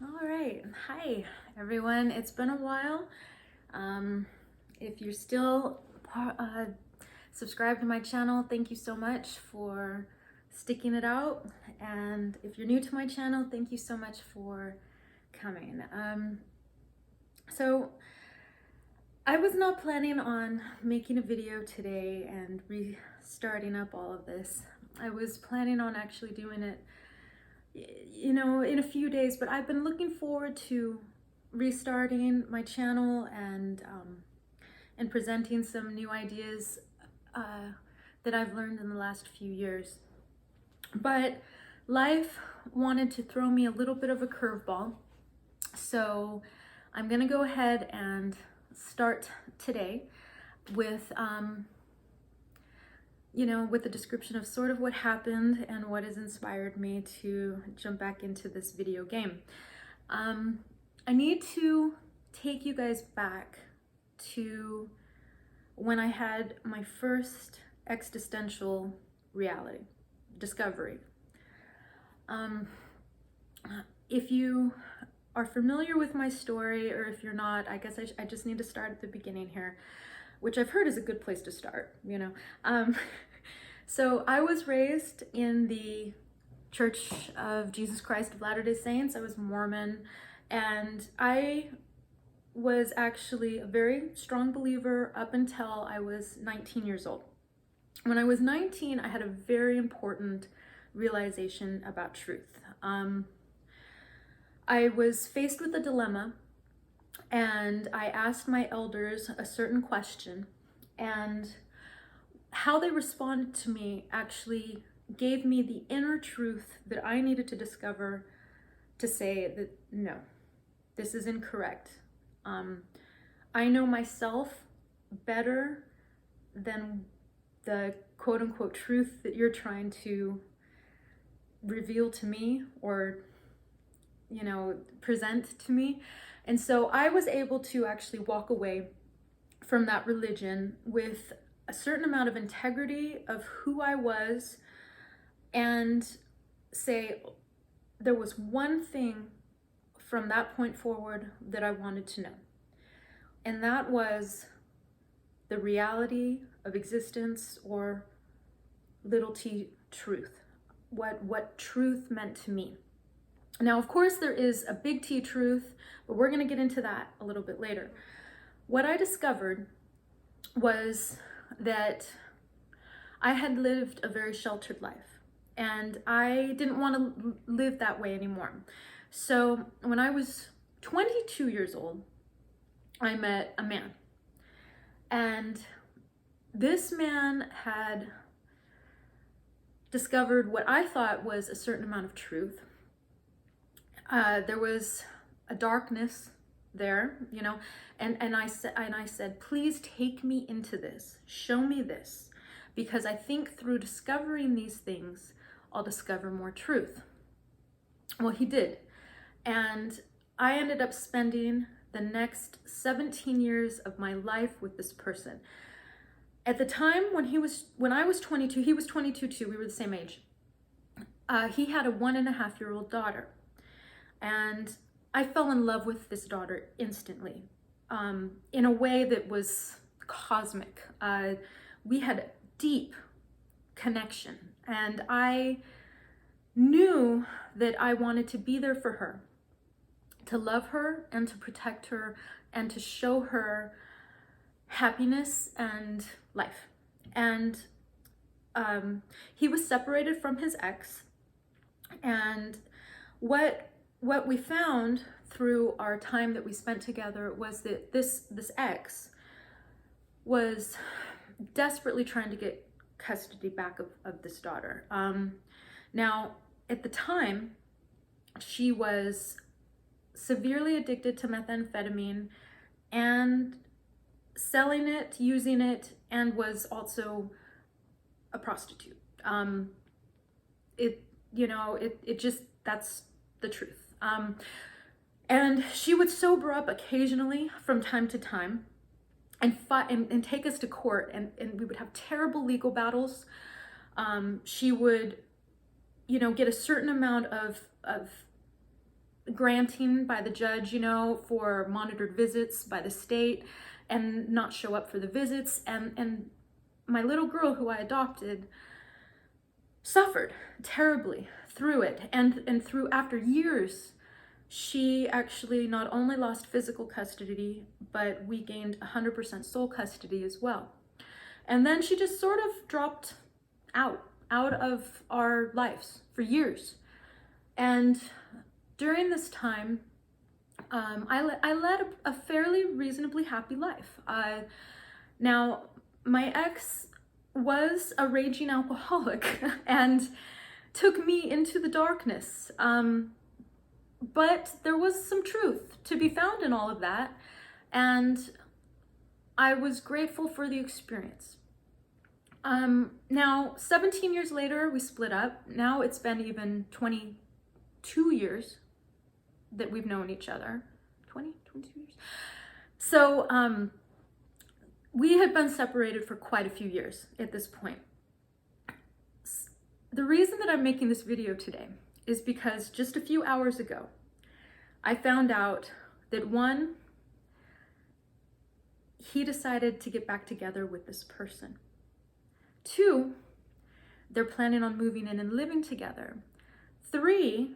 All right. Hi, everyone. It's been a while. If you're still subscribed to my channel, thank you so much for sticking it out. And if you're new to my channel, thank you so much for coming. So I was not planning on making a video today and restarting up all of this. I was planning on actually doing it in a few days, but I've been looking forward to restarting my channel and presenting some new ideas that I've learned in the last few years. But life wanted to throw me a little bit of a curveball, so I'm gonna go ahead and start today with with a description of sort of what happened and what has inspired me to jump back into this video game. I need to take you guys back to when I had my first existential reality discovery. If you are familiar with my story, or if you're not, I guess I just need to start at the beginning here, which I've heard is a good place to start. So I was raised in the Church of Jesus Christ of Latter-day Saints. I was Mormon, and I was actually a very strong believer up until I was 19 years old. When I was 19, I had a very important realization about truth. I was faced with a dilemma, and I asked my elders a certain question, and how they responded to me actually gave me the inner truth that I needed to discover to say that no, this is incorrect. I know myself better than the quote unquote truth that you're trying to reveal to me or present to me. And so I was able to actually walk away from that religion with a certain amount of integrity of who I was, and say there was one thing from that point forward that I wanted to know. And that was the reality of existence, or little t truth, what truth meant to me. Now, of course, there is a big T truth, but we're going to get into that a little bit later. What I discovered was that I had lived a very sheltered life, and I didn't want to live that way anymore. So when I was 22 years old, I met a man, and this man had discovered what I thought was a certain amount of truth. There was a darkness there, and I said, please take me into this, show me this, because I think through discovering these things, I'll discover more truth. Well, he did, and I ended up spending the next 17 years of my life with this person. At the time when I was 22, he was 22 too. We were the same age. He had a 1.5-year-old daughter. And I fell in love with this daughter instantly, in a way that was cosmic. We had a deep connection, and I knew that I wanted to be there for her, to love her and to protect her and to show her happiness and life. And he was separated from his ex, and what we found through our time that we spent together was that this ex was desperately trying to get custody back of this daughter. Now, at the time, she was severely addicted to methamphetamine and selling it, using it, and was also a prostitute. That's the truth. And she would sober up occasionally from time to time and fight and take us to court, and we would have terrible legal battles. She would, get a certain amount of granting by the judge, you know, for monitored visits by the state, and not show up for the visits. And my little girl, who I adopted, suffered terribly through it. And through, after years, she actually not only lost physical custody, but we gained 100% sole custody as well. And then she just sort of dropped out of our lives for years. And during this time, I led a fairly reasonably happy life. Now, my ex was a raging alcoholic and took me into the darkness. But there was some truth to be found in all of that, and I was grateful for the experience. Now, 17 years later, we split up. Now it's been even 22 years that we've known each other. 22 years. So, we had been separated for quite a few years at this point. The reason that I'm making this video today is because just a few hours ago, I found out that one, he decided to get back together with this person. Two, they're planning on moving in and living together. Three,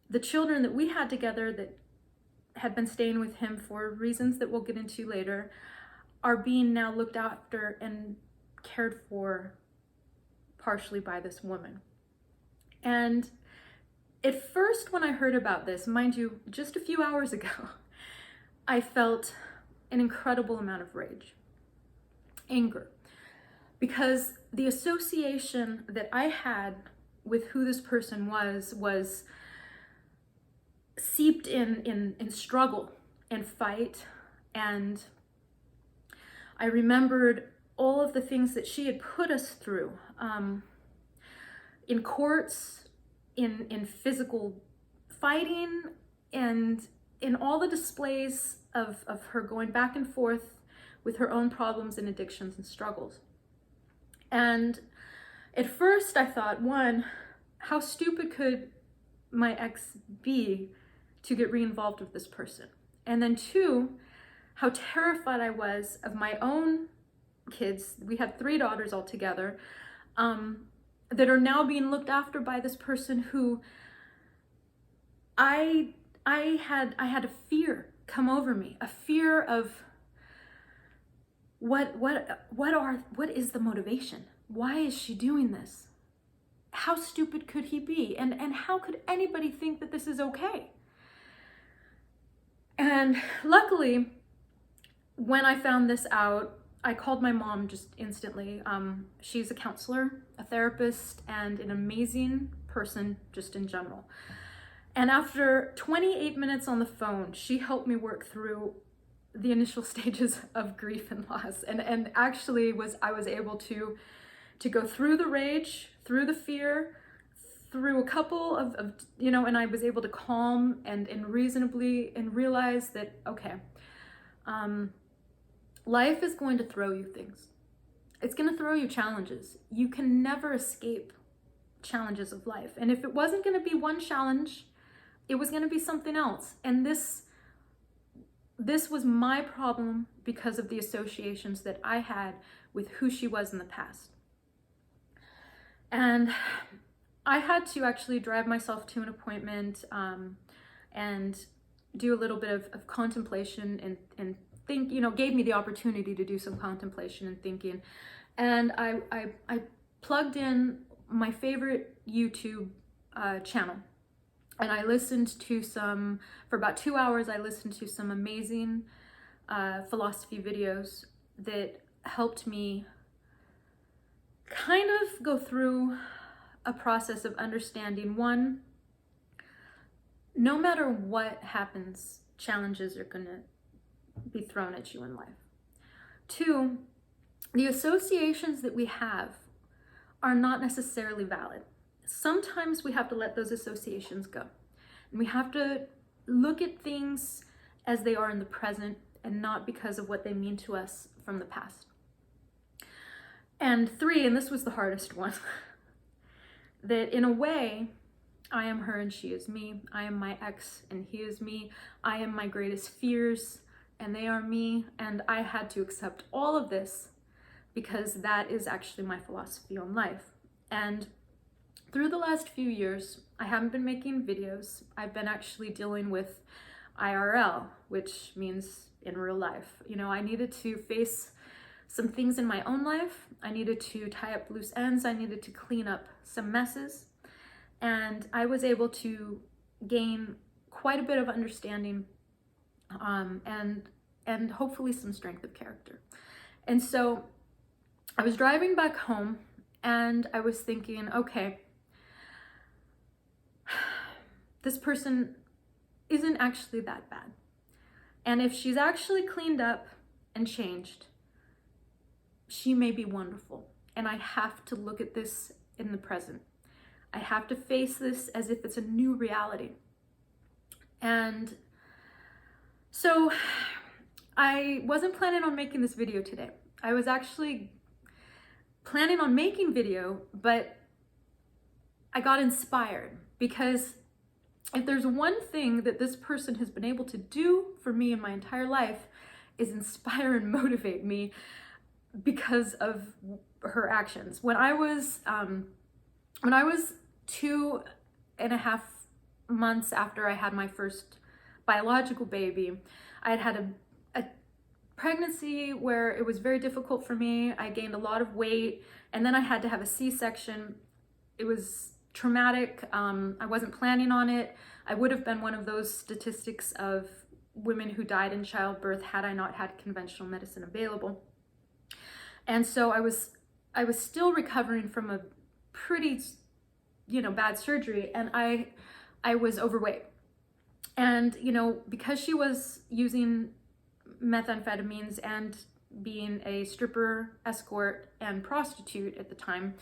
the children that we had together that had been staying with him for reasons that we'll get into later are being now looked after and cared for partially by this woman. And at first, when I heard about this, mind you, just a few hours ago, I felt an incredible amount of rage, anger, because the association that I had with who this person was seeped in struggle and fight. And I remembered all of the things that she had put us through, in courts, in physical fighting, and in all the displays of her going back and forth with her own problems and addictions and struggles. And at first I thought, one, how stupid could my ex be to get re-involved with this person? And then two, how terrified I was of my own kids. We had 3 daughters altogether, that are now being looked after by this person who I had a fear come over me, a fear of what is the motivation? Why is she doing this? How stupid could he be? And how could anybody think that this is okay? And luckily, when I found this out, I called my mom just instantly. She's a counselor, a therapist, and an amazing person just in general. And after 28 minutes on the phone, she helped me work through the initial stages of grief and loss. And actually I was able to go through the rage, through the fear, through a couple of you know, and I was able to calm and reasonably and realize that, okay, life is going to throw you things. It's going to throw you challenges. You can never escape challenges of life. And if it wasn't going to be one challenge, it was going to be something else. And this was my problem because of the associations that I had with who she was in the past. And I had to actually drive myself to an appointment, and do a little bit of contemplation and think, you know, gave me the opportunity to do some contemplation and thinking. And I plugged in my favorite YouTube channel, and I listened to for about 2 hours, I listened to some amazing philosophy videos that helped me kind of go through a process of understanding, one, no matter what happens, challenges are gonna be thrown at you in life. Two, the associations that we have are not necessarily valid. Sometimes we have to let those associations go. And we have to look at things as they are in the present and not because of what they mean to us from the past. And three, and this was the hardest one, that in a way, I am her and she is me. I am my ex and he is me. I am my greatest fears and they are me. And I had to accept all of this because that is actually my philosophy on life. And through the last few years, I haven't been making videos. I've been actually dealing with IRL, which means in real life. You know, I needed to face some things in my own life. I needed to tie up loose ends. I needed to clean up some messes. And I was able to gain quite a bit of understanding and hopefully some strength of character. And so I was driving back home and I was thinking, okay, this person isn't actually that bad. And if she's actually cleaned up and changed, she may be wonderful. And I have to look at this in the present. I have to face this as if it's a new reality. And so I wasn't planning on making this video today. I was actually planning on making video, but I got inspired because if there's one thing that this person has been able to do for me in my entire life is inspire and motivate me because of her actions. When I was 2.5 months after I had my first biological baby, I had a pregnancy where it was very difficult for me. I gained a lot of weight and then I had to have a C-section. It was traumatic. I wasn't planning on it. I would have been one of those statistics of women who died in childbirth had I not had conventional medicine available. And so I was still recovering from a pretty, bad surgery, and I was overweight. And, because she was using methamphetamines and being a stripper, escort, and prostitute at the time,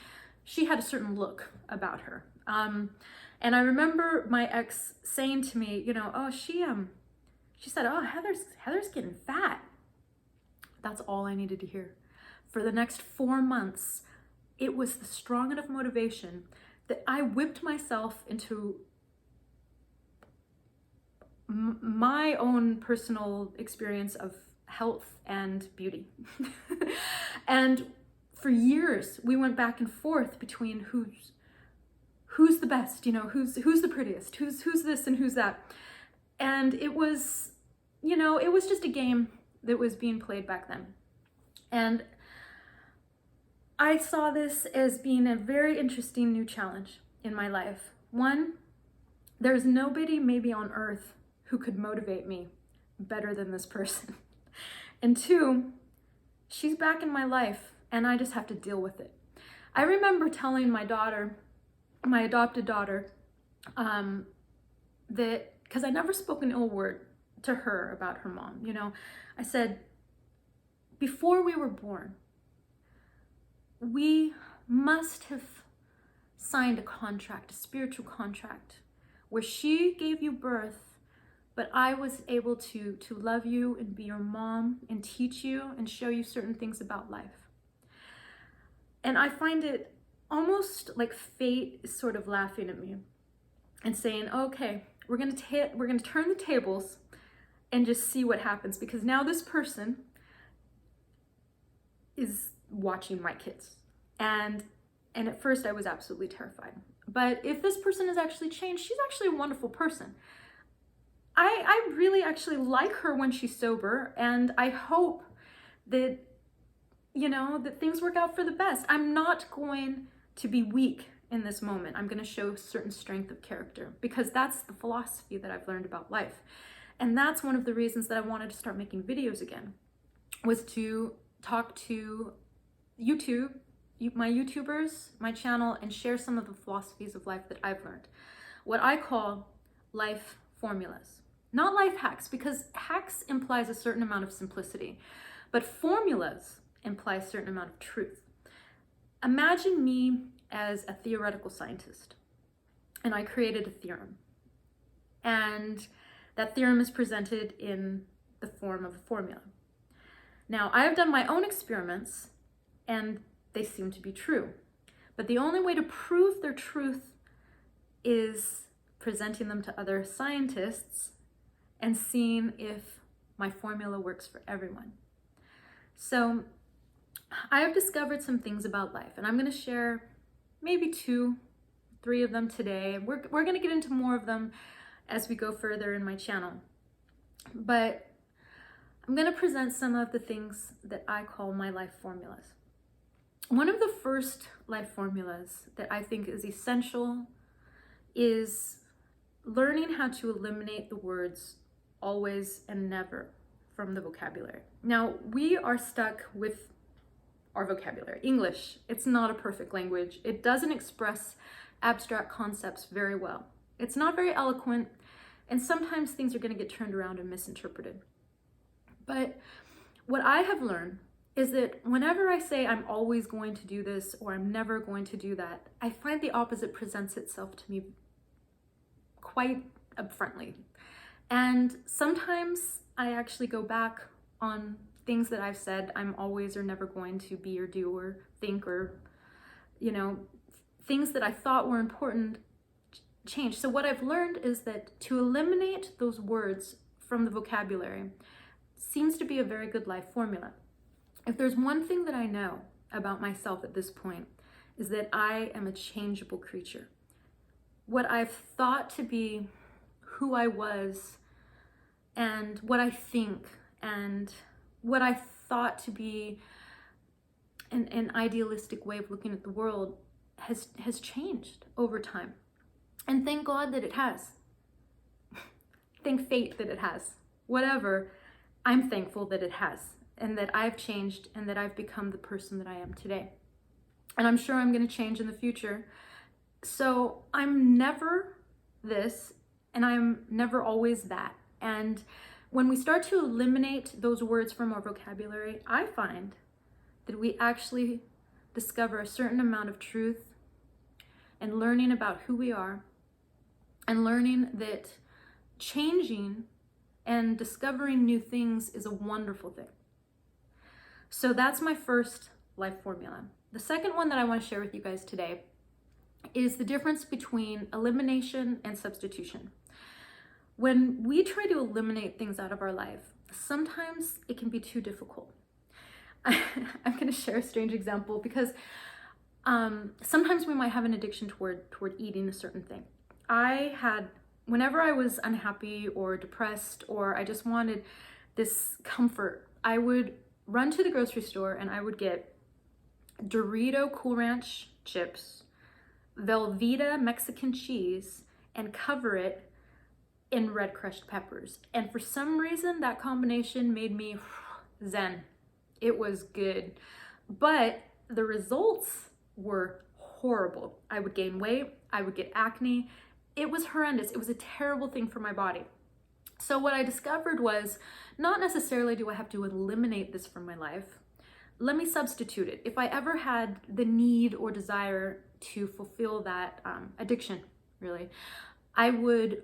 she had a certain look about her. And I remember my ex saying to me, she said, oh, Heather's getting fat. That's all I needed to hear. For the next 4 months, it was the strong enough motivation that I whipped myself into my own personal experience of health and beauty. And for years, we went back and forth between who's the best, who's the prettiest, who's this and who's that. And it was just a game that was being played back then. And I saw this as being a very interesting new challenge in my life. One, there's nobody maybe on earth who could motivate me better than this person. And two, she's back in my life and I just have to deal with it. I remember telling my daughter, my adopted daughter, that, because I never spoke an ill word to her about her mom, I said, before we were born, we must have signed a contract, a spiritual contract, where she gave you birth, but I was able to love you and be your mom and teach you and show you certain things about life. And I find it almost like fate is sort of laughing at me and saying, okay, we're gonna turn the tables and just see what happens, because now this person is watching my kids. And at first I was absolutely terrified. But if this person has actually changed, she's actually a wonderful person. I really actually like her when she's sober, and I hope that, that things work out for the best. I'm not going to be weak in this moment. I'm going to show certain strength of character, because that's the philosophy that I've learned about life. And that's one of the reasons that I wanted to start making videos again, was to talk to my YouTubers, my channel, and share some of the philosophies of life that I've learned. What I call life formulas. Not life hacks, because hacks implies a certain amount of simplicity, but formulas imply a certain amount of truth. Imagine me as a theoretical scientist, and I created a theorem. And that theorem is presented in the form of a formula. Now, I have done my own experiments, and they seem to be true. But the only way to prove their truth is presenting them to other scientists and seeing if my formula works for everyone. So I have discovered some things about life, and I'm going to share maybe 2, 3 of them today. We're going to get into more of them as we go further in my channel. But I'm going to present some of the things that I call my life formulas. One of the first life formulas that I think is essential is learning how to eliminate the words always and never from the vocabulary. Now, we are stuck with our vocabulary. English, it's not a perfect language. It doesn't express abstract concepts very well. It's not very eloquent, and sometimes things are going to get turned around and misinterpreted. But what I have learned is that whenever I say I'm always going to do this or I'm never going to do that, I find the opposite presents itself to me quite upfrontly. And sometimes I actually go back on things that I've said I'm always or never going to be or do or think, or, things that I thought were important change. So what I've learned is that to eliminate those words from the vocabulary seems to be a very good life formula. If there's one thing that I know about myself at this point, is that I am a changeable creature. What I've thought to be who I was, and what I think, and what I thought to be an idealistic way of looking at the world has changed over time. And thank God that it has. Thank fate that it has. Whatever, I'm thankful that it has, and that I've changed, and that I've become the person that I am today. And I'm sure I'm going to change in the future. So I'm never this, and I'm never always that. And when we start to eliminate those words from our vocabulary, I find that we actually discover a certain amount of truth and learning about who we are, and learning that changing and discovering new things is a wonderful thing. So that's my first life formula. The second one that I want to share with you guys today is the difference between elimination and substitution. When we try to eliminate things out of our life, sometimes it can be too difficult. I'm going to share a strange example because sometimes we might have an addiction toward eating a certain thing. Whenever I was unhappy or depressed, or I just wanted this comfort, I would run to the grocery store and I would get Dorito Cool Ranch chips, Velveeta Mexican cheese, and cover it in red crushed peppers. And for some reason, that combination made me zen. It was good. But the results were horrible. I would gain weight, I would get acne. It was horrendous. It was a terrible thing for my body. So what I discovered was, not necessarily do I have to eliminate this from my life. Let me substitute it. If I ever had the need or desire to fulfill that addiction, really, I would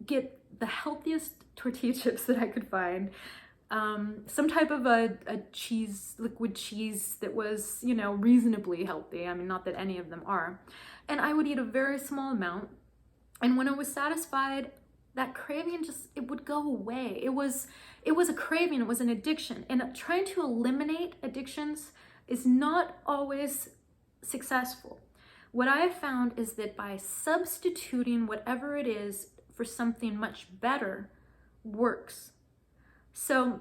get the healthiest tortilla chips that I could find, some type of a cheese, liquid cheese that was, reasonably healthy. I mean, not that any of them are. And I would eat a very small amount. And when I was satisfied, that craving it would go away. It was a craving, it was an addiction. And trying to eliminate addictions is not always successful. What I have found is that by substituting whatever it is for something much better works. So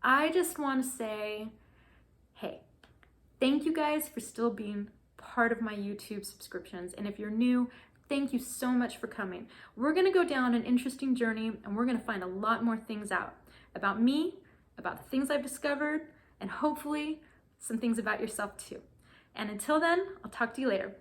I just want to say, hey, thank you guys for still being part of my YouTube subscriptions. And if you're new, thank you so much for coming. We're going to go down an interesting journey, and we're going to find a lot more things out about me, about the things I've discovered, and hopefully some things about yourself too. And until then, I'll talk to you later.